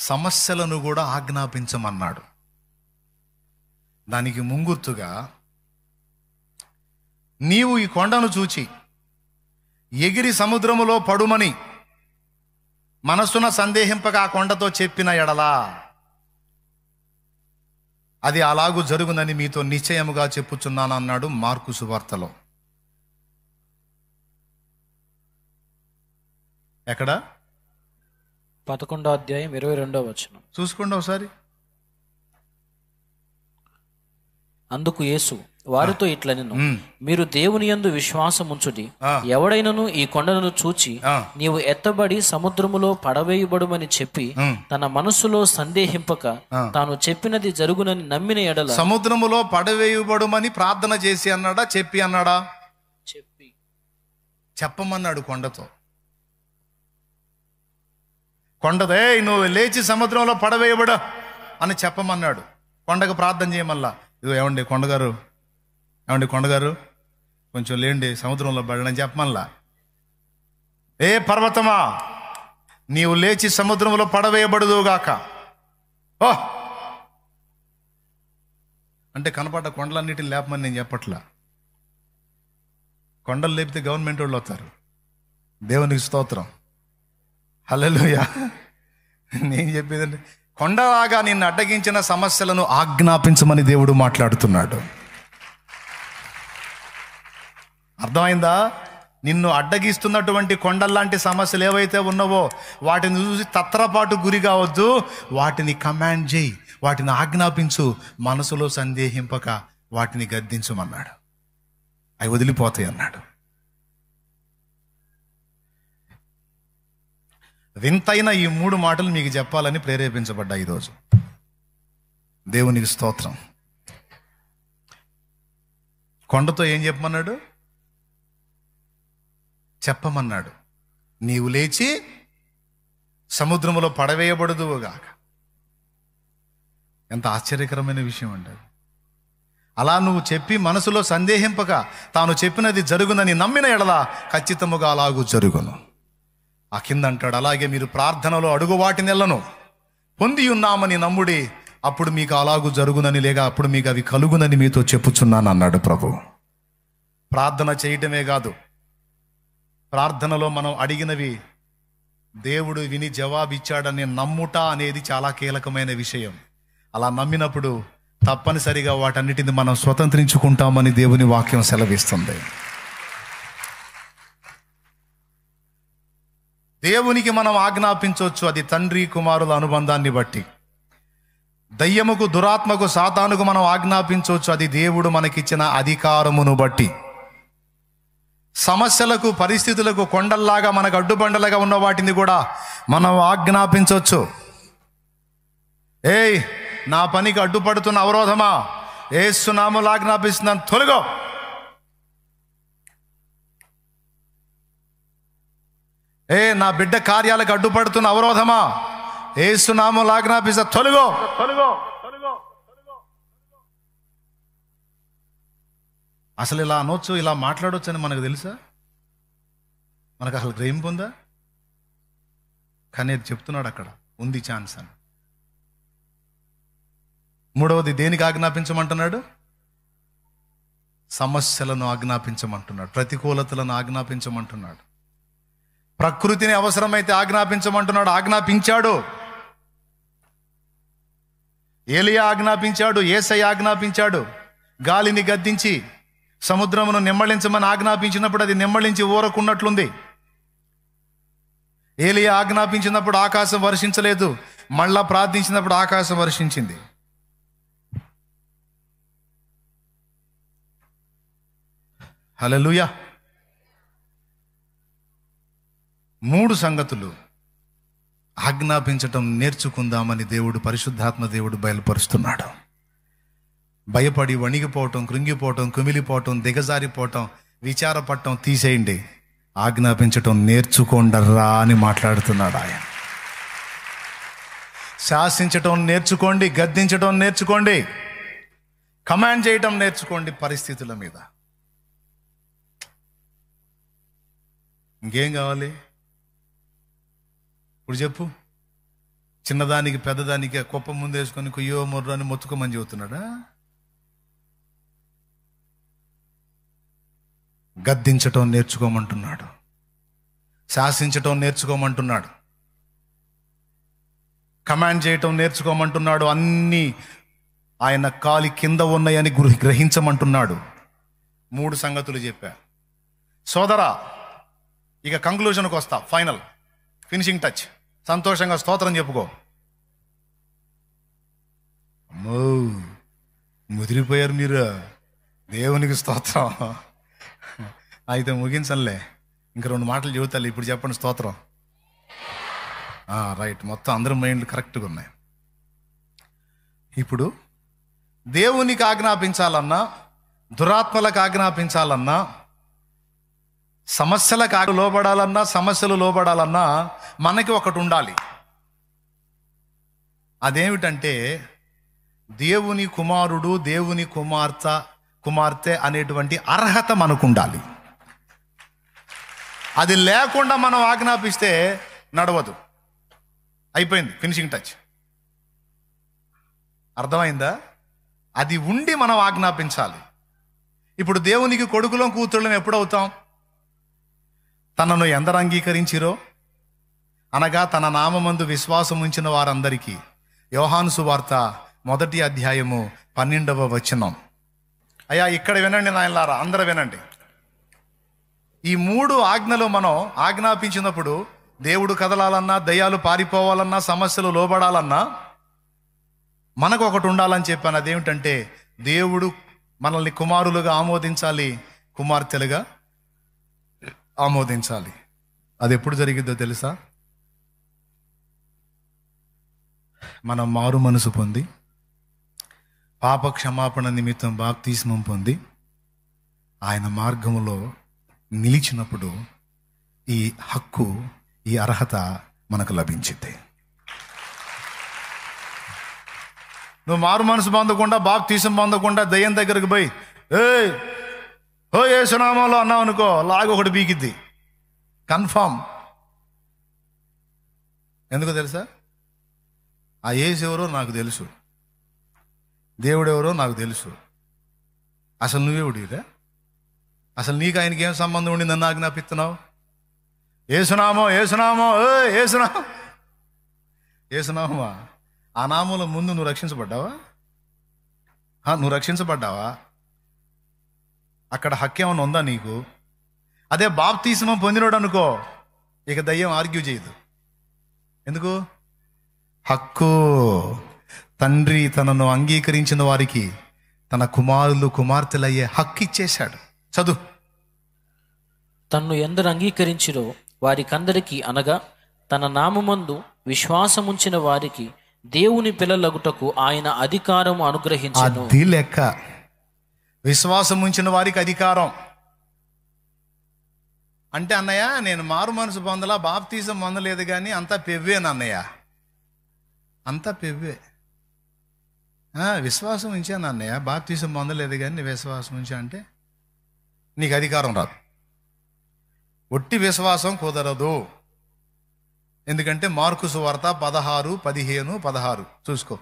సమస్యలను కూడా ఆజ్ఞాపించమన్నాడు. దానికి ముంగుర్తుగా నీవు ఈ కొండను చూచి ఎగిరి సముద్రములో పడుమని మనస్సున సందేహింపక ఆ కొండతో చెప్పిన ఎడలా అది అలాగూ జరుగునని మీతో నిశ్చయముగా చెప్పుచున్నాను అన్నాడు మార్కు సువార్తలో. ఎక్కడ? 11వ అధ్యాయం 22వ వచనం. చూసుకోండి ఒకసారి. అందుకు యేసు వారితో ఇట్లనెను, మీరు దేవుని యందు విశ్వాసముంచుడి. ఎవడైనను ఈ కొండను చూచి నీవు ఎత్తబడి సముద్రములో పడవేయబడుమని చెప్పి తన మనస్సులో సందేహింపక తాను చెప్పినది జరుగునని నమ్మిన ఎడల. సముద్రములో పడవేయబడుమని ప్రార్థన చేసి అన్నాడా, చెప్పి అన్నాడా? చెప్పమన్నాడు కొండతో. కొండదే నువ్వు లేచి సముద్రంలో పడవేయబడు అని చెప్పమన్నాడు. కొండకు ప్రార్థన చేయమల్లా. ఇదిగో ఏమండి కొండగారు కొంచెం లేండి, సముద్రంలో పడని చెప్పమల్లా. ఏ పర్వతమా నీవు లేచి సముద్రంలో పడవేయబడుదుగాక. ఓ అంటే కనపడ్డ కొండలన్నిటిని లేపమని నేను చెప్పట్లా. కొండలు లేపితే గవర్నమెంట్ వాళ్ళు వస్తారు. దేవునికి స్తోత్రం, హల్లెలూయా. నేను చెప్పేదండి, కొండలాగా నిన్ను అడ్డగించిన సమస్యలను ఆజ్ఞాపించమని దేవుడు మాట్లాడుతున్నాడు. అర్థమైందా? నిన్ను అడ్డగిస్తున్నటువంటి కొండల్లాంటి సమస్యలు ఏవైతే ఉన్నావో వాటిని చూసి తత్రపాటు గురి కావద్దు. వాటిని కమాండ్ చేయి, వాటిని ఆజ్ఞాపించు, మనసులో సందేహింపక వాటిని గద్దించమన్నాడు. అవి వదిలిపోతాయి అన్నాడు. వింతైన ఈ 3 మాటలు మీకు చెప్పాలని ప్రేరేపించబడ్డా ఈరోజు. దేవునికి స్తోత్రం. కొండతో ఏం చెప్పమన్నాడు? చెప్పమన్నాడు, నీవు లేచి సముద్రములో పడవేయబడుదువుగాక. ఎంత ఆశ్చర్యకరమైన విషయం అండి. అలా నువ్వు చెప్పి మనసులో సందేహింపక తాను చెప్పినది జరుగునని నమ్మిన ఎడల ఖచ్చితముగా అలాగూ జరుగును. ఆ కింద అంటాడు, అలాగే మీరు ప్రార్థనలో అడుగు వాటి నెలను పొంది ఉన్నామని నమ్ముడి, అప్పుడు మీకు అలాగూ జరుగునని, లేక అప్పుడు మీకు అవి కలుగునని మీతో చెప్పుచున్నాను అన్నాడు ప్రభు. ప్రార్థన చేయటమే కాదు, ప్రార్థనలో మనం అడిగినవి దేవుడు విని జవాబిచ్చాడని నమ్ముట అనేది చాలా కీలకమైన విషయం. అలా నమ్మినప్పుడు తప్పనిసరిగా వాటన్నిటిని మనం స్వతంత్రించుకుంటామని దేవుని వాక్యం సెలవిస్తుంది. దేవునికి మనం ఆజ్ఞాపించవచ్చు, అది తండ్రి కుమారుల అనుబంధాన్ని బట్టి. దయ్యముకు, దురాత్మకు, సాతానుకు మనం ఆజ్ఞాపించవచ్చు, అది దేవుడు మనకిచ్చిన అధికారమును బట్టి. సమస్యలకు, పరిస్థితులకు కొండల్లాగా మనకు అడ్డుబండలుగా ఉన్న వాటిని కూడా మనం ఆజ్ఞాపించవచ్చు. ఏయ్ నా పనికి అడ్డుపడుతున్న అవరోధమా, యేసు నామములో ఆజ్ఞాపిస్తున్నాను, తొలగో. ఏ నా బిడ్డ కార్యాలకు అడ్డుపడుతున్న అవరోధమా, యేసు నామములో ఆజ్ఞాపిస్తా, తొలగో. అసలు ఇలా అనొచ్చు, ఇలా మాట్లాడవచ్చు అని మనకు తెలుసా? మనకు అసలు గ్రహింపు ఉందా? కానీ అది చెప్తున్నాడు అక్కడ, ఉంది ఛాన్స్ అని. మూడవది దేనికి ఆజ్ఞాపించమంటున్నాడు? సమస్యలను ఆజ్ఞాపించమంటున్నాడు, ప్రతికూలతలను ఆజ్ఞాపించమంటున్నాడు, ప్రకృతిని అవసరమైతే ఆజ్ఞాపించమంటున్నాడు. ఆజ్ఞాపించాడు. ఏలియా ఆజ్ఞాపించాడు, యేసయ్య ఆజ్ఞాపించాడు. గాలిని గద్దించి సముద్రమును నిమ్మళించమని ఆజ్ఞాపించినప్పుడు అది నిమ్మళించి ఊరకున్నట్లుంది. ఏలియా ఆజ్ఞాపించినప్పుడు ఆకాశం వర్షించలేదు, మళ్ళా ప్రార్థించినప్పుడు ఆకాశం వర్షించింది. హల్లెలూయా. 3 సంగతులు ఆజ్ఞాపించటం నేర్చుకుందామని దేవుడు, పరిశుద్ధాత్మ దేవుడు బయలుపరుస్తున్నాడు. భయపడి వణిగిపోవటం, కృంగిపోవటం, కుమిలిపోవటం, దిగజారిపోవటం, విచారపడటం తీసేయండి. ఆజ్ఞాపించటం నేర్చుకోండర్రా అని మాట్లాడుతున్నాడు ఆయన. శాసించటం నేర్చుకోండి, గద్దించటం నేర్చుకోండి, కమాండ్ చేయటం నేర్చుకోండి పరిస్థితుల మీద. ఇంకేం కావాలి ఇప్పుడు చెప్పు? చిన్నదానికి పెద్దదానికి కుప్ప ముందు వేసుకొని కుయ్యో మొర్రో అని మొత్తుకోమని చెబుతున్నాడా? గద్దించటం నేర్చుకోమంటున్నాడు, శాసించటం నేర్చుకోమంటున్నాడు, కమాండ్ చేయటం నేర్చుకోమంటున్నాడు, అన్నీ ఆయన కాలి కింద ఉన్నాయని గ్రహించమంటున్నాడు. 3 సంగతులు చెప్పా. సోదరా, ఇక కంక్లూజన్కి వస్తా. Final finishing touch. సంతోషంగా స్తోత్రం చెప్పుకో. అమ్మో, ముదిరిపోయారు మీరు. దేవునికి స్తోత్రం. అయితే ముగించలే, ఇంక 2 మాటలు చెబుతాలి. ఇప్పుడు చెప్పండి స్తోత్రం. రైట్, మొత్తం అందరి మైండ్లు కరెక్ట్గా ఉన్నాయి. ఇప్పుడు దేవునికి ఆజ్ఞాపించాలన్నా, దురాత్మలకు ఆజ్ఞాపించాలన్నా, సమస్యలకు లోబడాలన్నా, సమస్యలు లోబడాలన్నా మనకి ఒకటి ఉండాలి. అదేమిటంటే దేవుని కుమారుడు, దేవుని కుమార్తె అనేటువంటి అర్హత మనకు ఉండాలి. అది లేకుండా మనం ఆజ్ఞాపిస్తే నడవదు. అయిపోయింది, ఫినిషింగ్ టచ్. అర్థమైందా? అది ఉండి మనం ఆజ్ఞాపించాలి. ఇప్పుడు దేవునికి కొడుకులం కూతుళ్ళం ఎప్పుడవుతాం? తనను ఎందరు అంగీకరించిరో అనగా తన నామమందు విశ్వాసం ఉంచిన వారందరికీ. యోహాను సువార్త 1వ అధ్యాయము 12వ వచనం. అయ్యా ఇక్కడ వినండి నాయనలారా, అందరూ వినండి. ఈ 3 ఆజ్ఞలు మనం ఆజ్ఞాపించినప్పుడు దేవుడు కదలాలన్నా, దయ్యాలు పారిపోవాలన్నా, సమస్యలు లోబడాలన్నా మనకు ఒకటి ఉండాలని చెప్పాను. అదేమిటంటే దేవుడు మనల్ని కుమారులుగా ఆమోదించాలి, కుమార్తెలుగా ఆమోదించాలి. అది ఎప్పుడు జరిగిద్దో తెలుసా? మనం మారు మనసు పొంది, పాప క్షమాపణ నిమిత్తం బాప్తిస్మం పొంది, ఆయన మార్గములో నిలిచినప్పుడు ఈ హక్కు, ఈ అర్హత మనకు లభించింది. నువ్వు మారు మనసు పొందకుండా, బాప్తిసం పొందకుండా దయ్యం దగ్గరకు పోయి ఓ యేసునామంలో అన్నావు అనుకో, లాగా ఒకటి బీకిద్ది కన్ఫామ్. ఎందుకో తెలుసా? ఆ యేసు ఎవరో నాకు తెలుసు, దేవుడు ఎవరో నాకు తెలుసు. అసలు నువ్వెవడిరా? అసలు నీకు ఆయనకి ఏం సంబంధం ఉండి నన్ను ఆజ్ఞాపిస్తున్నావు? ఏసునామో ఏసునామా? ఆ నామంలో ముందు నువ్వు రక్షించబడ్డావా? నువ్వు రక్షించబడ్డావా? అక్కడ హక్కు ఏమైనా ఉందా నీకు? అదే బాప్తిస్మం పొందినోడు అనుకో, ఇక దయ్యం ఆర్గ్యూ చేయదు. ఎందుకు? హక్కు. తండ్రి తనను అంగీకరించిన వారికి తన కుమారులు కుమార్తెలయ్యే హక్కు ఇచ్చేశాడు. చదువు. తన్ను ఎందరు అంగీకరించిరో వారికందరికీ అనగా తన నామమందు విశ్వాసముంచిన వారికి దేవుని పిల్లలగుటకు ఆయన అధికారం అనుగ్రహించెను. అది లెక్క. విశ్వాసం ఉంచిన వారికి అధికారం అంటే, అన్నయ్య నేను మారు మనసు పొందలా, బాప్తిసం పొందలేదు, కానీ అంతా పెవ్వేనన్నయ్య, అంతా పెవ్వే. విశ్వాసం ఉంచాను అన్నయ్య, బాప్తిసం పొందలేదు కానీ విశ్వాసం ఉంచా అంటే నీకు అధికారం రాదు. ఒట్టి విశ్వాసం కుదరదు. ఎందుకంటే మార్కు సువార్త 16:15-16 చూసుకో.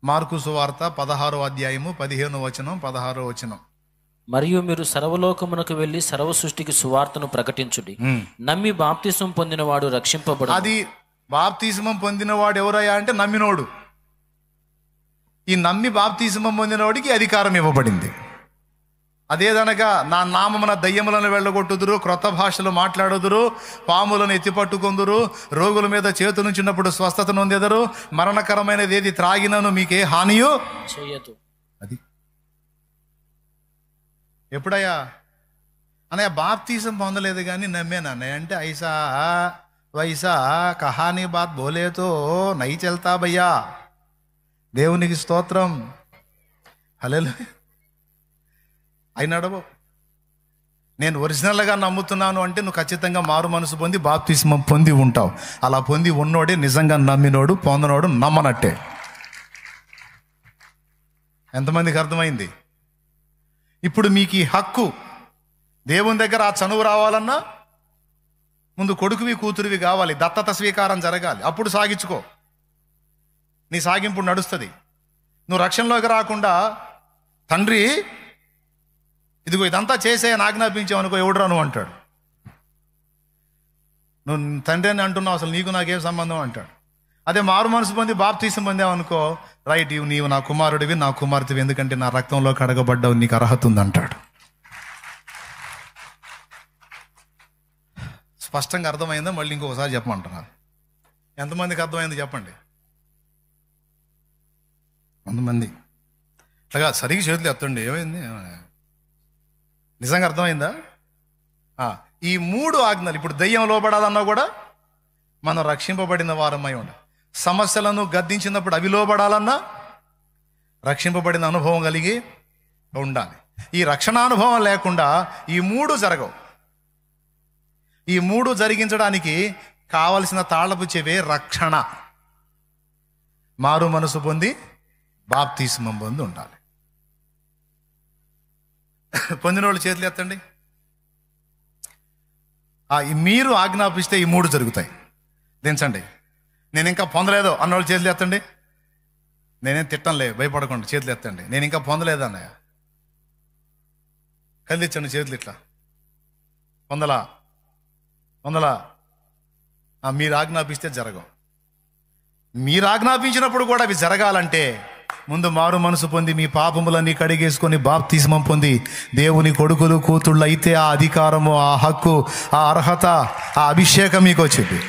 మార్కు సువార్త 16వ అధ్యాయము 15వ వచనం 16వ వచనం. మరియు మీరు సర్వలోకమునకు వెళ్ళి సర్వ సృష్టికి సువార్తను ప్రకటించుడి. నమ్మి బాప్తిసం పొందినవాడు రక్షింపబడు. అది బాప్తిస్మం పొందినవాడు ఎవరయ్యా అంటే నమ్మినోడు. ఈ నమ్మి బాప్తిస్మం పొందినవాడికి అధికారం ఇవ్వబడింది. అదేదనగా నా నామమున దయ్యములను వెళ్ళగొట్టుదురు, క్రొత్త భాషలు మాట్లాడుదురు, పాములను ఎత్తిపట్టుకొందురు, రోగుల మీద చేతులుంచినప్పుడు స్వస్థత నొందెదరు, మరణకరమైనది ఏది త్రాగినను మీకే హానియు చేయదు. అది ఎప్పుడయ్యా అన్నయ్య బాప్తిసం పొందలేదు కానీ నమ్మాను అన్నయ్య అంటే ఐసా వైసా కహానీ బాత్ బోలేతో నై చల్తా భయ్యా. దేవునికి స్తోత్రం. హల్లెలూయా. అయినాడబో నేను ఒరిజినల్గా నమ్ముతున్నాను అంటే నువ్వు ఖచ్చితంగా మారు మనసు పొంది బాప్తిస్మం పొంది ఉంటావు. అలా పొంది ఉన్నోడే నిజంగా నమ్మినోడు, పొందనోడు నమ్మనట్టే. ఎంతమందికి అర్థమైంది? ఇప్పుడు మీకు ఈ హక్కు, దేవుని దగ్గర ఆ చనువు రావాలన్నా ముందు కొడుకువి కూతురివి కావాలి, దత్తత స్వీకారం జరగాలి, అప్పుడు సాగించుకో, నీ సాగింపు నడుస్తుంది. నువ్వు రక్షణలోకి రాకుండా తండ్రి ఇదిగో ఇదంతా చేసే ఆజ్ఞాపించావు అనుకో, ఎవడురా నువ్వు అంటాడు. నువ్వు తండ్రి అని అంటున్నావు, అసలు నీకు నాకేం సంబంధం అంటాడు. అదే మారు మనసు పొంది బాప్తీసం పొందావు అనుకో, రైట్, నీవు నా కుమారుడివి, నా కుమార్తెవి, ఎందుకంటే నా రక్తంలో కడగబడ్డావు, నీకు అర్హత ఉంది అంటాడు. స్పష్టంగా అర్థమైందా? మళ్ళీ ఇంకొకసారి చెప్పమంటున్నారు. ఎంతమందికి అర్థమైంది చెప్పండి. కొంతమంది అట్లాగా సరిగ్గా చేతులు ఎత్తండి. ఏమైంది? నిజంగా అర్థమైందా? ఈ 3 ఆజ్ఞలు, ఇప్పుడు దెయ్యం లోబడాలన్నా కూడా మనం రక్షింపబడిన వారమై ఉండాలి. సమస్యలను గద్దించినప్పుడు అవి లోబడాలన్నా రక్షింపబడిన అనుభవం కలిగి ఉండాలి. ఈ రక్షణానుభవం లేకుండా ఈ 3 జరగవు. ఈ 3 జరిగించడానికి కావలసిన తాళపు చెవే రక్షణ. మారు మనసు పొంది బాప్తిస్మం పొంది ఉండాలి. పొందిన వాళ్ళు చేతులు ఎత్తండి. మీరు ఆజ్ఞాపిస్తే ఈ 3 జరుగుతాయి. దించండి. నేను ఇంకా పొందలేదు అన్నవాళ్ళు చేతులు ఎత్తండి. నేనేం తిట్టంలే, భయపడకుండా చేతులు ఎత్తండి. నేను ఇంకా పొందలేదు అన్నయ్య, కదిలించండి చేతులు ఇట్లా. పొందలా మీరు ఆజ్ఞాపిస్తే జరగవు. మీరు ఆజ్ఞాపించినప్పుడు కూడా అవి జరగాలంటే ముందు మారు మనసు పొంది మీ పాపములన్నీ కడిగేసుకొని బాప్తిస్మం పొంది దేవుని కొడుకులు కూతుళ్ళు అయితే ఆ అధికారము, ఆ హక్కు, ఆ అర్హత, ఆ అభిషేకం మీకు వచ్చింది.